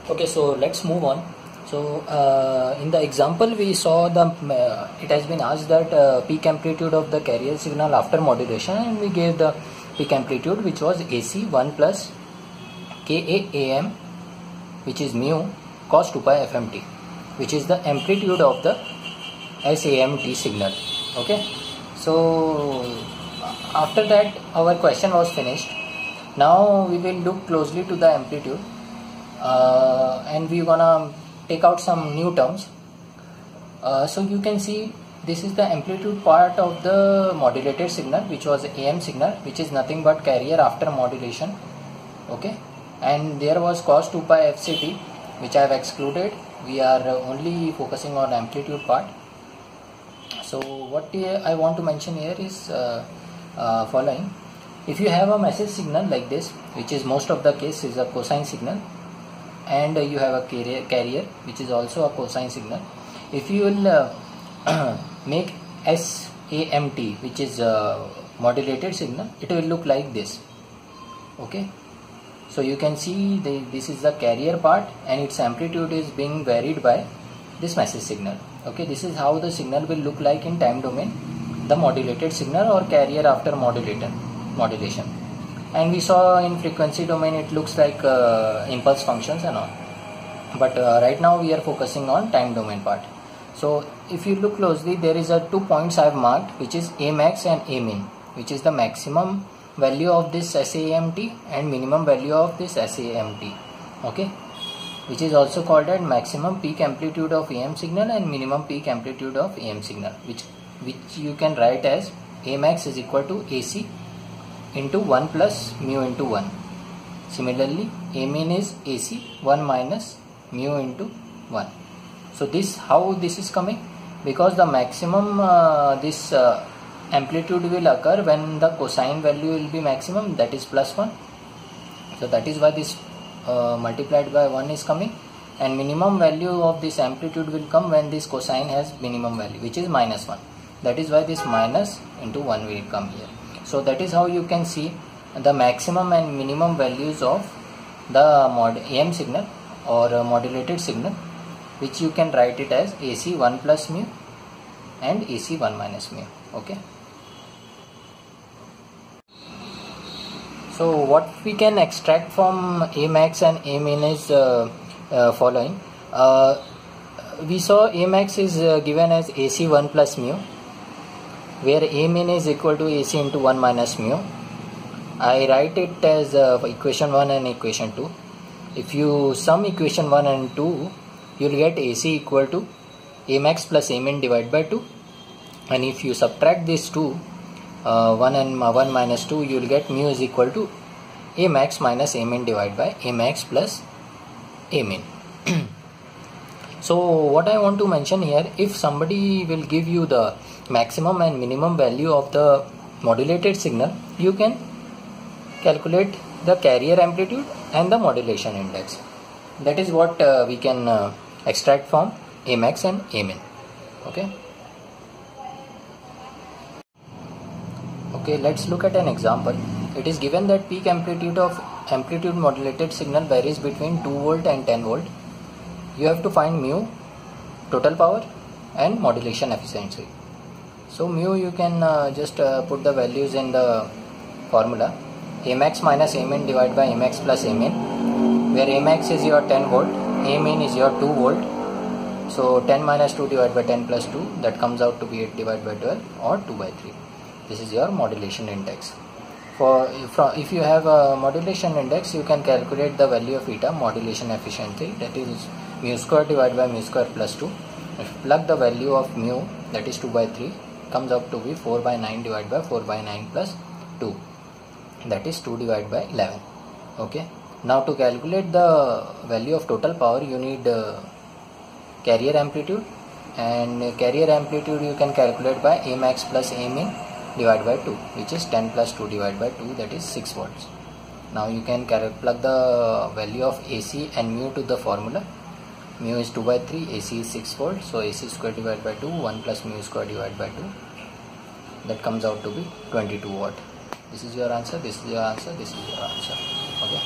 Okay, so let's move on. So in the example we saw it has been asked that peak amplitude of the carrier signal after modulation, and we gave the peak amplitude which was AC 1 plus KAAM, which is mu cos 2 pi FMT, which is the amplitude of the SAMT signal. Okay, so after that our question was finished. Now we will look closely to the amplitude. And we're gonna take out some new terms. So you can see this is the amplitude part of the modulated signal, which was AM signal, which is nothing but carrier after modulation. Okay, and there was cos 2 pi FCT, which I have excluded. We are only focusing on amplitude part. So what I want to mention here is following. If you have a message signal like this, which is most of the case is a cosine signal, and you have a carrier which is also a cosine signal, if you will make SAMT, which is a modulated signal, it will look like this. Okay, so you can see this is the carrier part and its amplitude is being varied by this message signal. Okay, this is how the signal will look like in time domain, the modulated signal or carrier after modulation. And we saw in frequency domain it looks like impulse functions and all, but right now we are focusing on time domain part. So if you look closely, there is a 2 points I have marked, which is Amax and Amin, which is the maximum value of this SAMT and minimum value of this SAMT. Okay, which is also called as maximum peak amplitude of AM signal and minimum peak amplitude of AM signal, which you can write as Amax is equal to AC into 1 plus mu into 1. Similarly, Amin is AC 1 minus mu into 1. So this, how this is coming? Because the maximum this amplitude will occur when the cosine value will be maximum, that is plus 1. So that is why this multiplied by 1 is coming, and minimum value of this amplitude will come when this cosine has minimum value, which is minus 1. That is why this minus into 1 will come here. So that is how you can see the maximum and minimum values of the AM signal or modulated signal, which you can write it as AC 1 plus mu and AC 1 minus mu. Okay. So what we can extract from Amax and Amin is following. We saw Amax is given as AC 1 plus mu, where Amin is equal to AC into 1 minus mu. I write it as equation 1 and equation 2. If you sum equation 1 and 2, you will get AC equal to Amax plus Amin divided by 2. And if you subtract these two, 1 and 1 minus 2, you will get mu is equal to Amax minus Amin divided by Amax plus Amin. So what I want to mention here, if somebody will give you the maximum and minimum value of the modulated signal, you can calculate the carrier amplitude and the modulation index. That is what we can extract from Amax and Amin. Okay. Okay, let's look at an example. It is given that peak amplitude of amplitude modulated signal varies between 2 volt and 10 volt. You have to find mu, total power, and modulation efficiency. So mu, you can just put the values in the formula. Amax minus Amin divided by Amax plus Amin, where Amax is your 10 volt, Amin is your 2 volt. So 10 minus 2 divided by 10 plus 2, that comes out to be 8 divided by 12 or 2 by 3. This is your modulation index. If you have a modulation index, you can calculate the value of eta, modulation efficiency, that is mu square divided by mu square plus 2. If you plug the value of mu, that is 2 by 3, comes out to be 4 by 9 divided by 4 by 9 plus 2, that is 2 divided by 11. Okay. Now to calculate the value of total power, you need carrier amplitude, and carrier amplitude you can calculate by Amax plus Amin divided by 2, which is 10 plus 2 divided by 2, that is 6 volts. Now you can plug the value of AC and mu to the formula. Mu is 2 by 3, AC is 6 volts, so AC square divided by 2, 1 plus mu square divided by 2, that comes out to be 22 watt. This is your answer, this is your answer, this is your answer. Okay.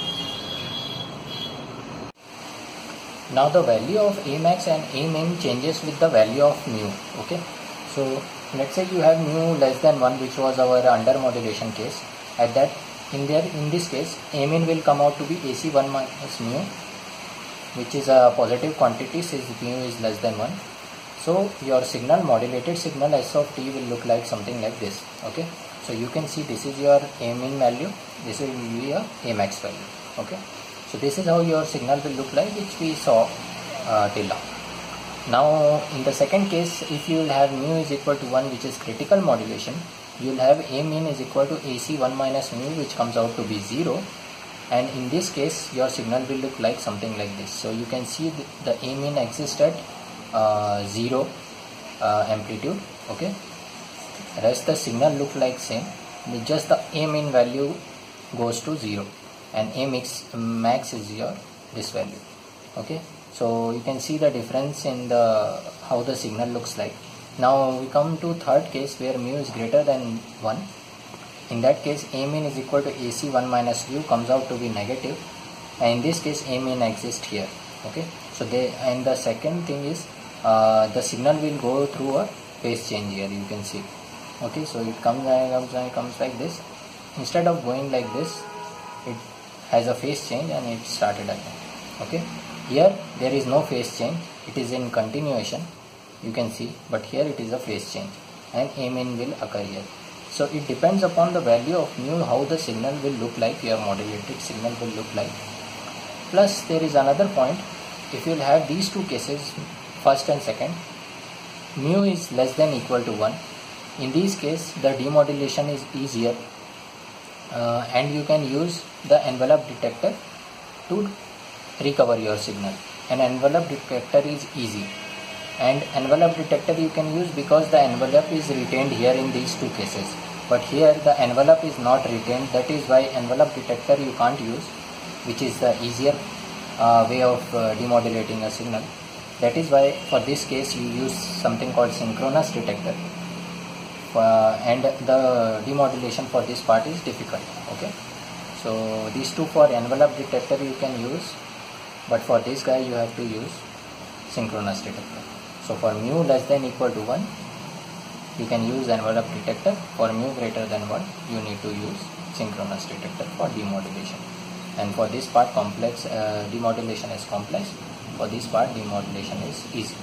Now the value of A max and A min changes with the value of mu. Okay, so let's say you have mu less than 1, which was our under modulation case. At that, in this case, A min will come out to be AC1 minus mu, which is a positive quantity since mu is less than 1. So your signal, modulated signal S of t will look like something like this. Okay, so you can see this is your A min value, this will be your A max value. Okay, so this is how your signal will look like, which we saw till now. Now in the second case, if you will have mu is equal to 1, which is critical modulation, you will have A min is equal to AC1 minus mu, which comes out to be 0. And in this case, your signal will look like something like this. So you can see the A min exists at 0 amplitude. Okay, rest the signal look like same, just the A min value goes to 0 and A max is your this value. Okay, so you can see the difference in the how the signal looks like. Now we come to third case where mu is greater than 1. In that case, A min is equal to AC1 minus mu comes out to be negative, and in this case A min exists here. Okay, so and the second thing is the signal will go through a phase change here, you can see. Okay, so it comes like this. Instead of going like this, it has a phase change and it started again. Okay, here there is no phase change, it is in continuation, you can see, but here it is a phase change and A min will occur here. So it depends upon the value of mu how the signal will look like, your modulated signal will look like. Plus there is another point, if you will have these two cases, first and second, mu is less than equal to 1. In this case, the demodulation is easier and you can use the envelope detector to recover your signal. An envelope detector is easy, and envelope detector you can use because the envelope is retained here in these two cases, but here the envelope is not retained. That is why envelope detector you can't use, which is the easier way of demodulating a signal. That is why for this case you use something called synchronous detector, and the demodulation for this part is difficult. Okay, so these two for envelope detector you can use, but for this guy you have to use synchronous detector. So for mu less than equal to 1, you can use envelope detector. For mu greater than 1, you need to use synchronous detector for demodulation. And for this part, complex demodulation is complex. For this part, demodulation is easy.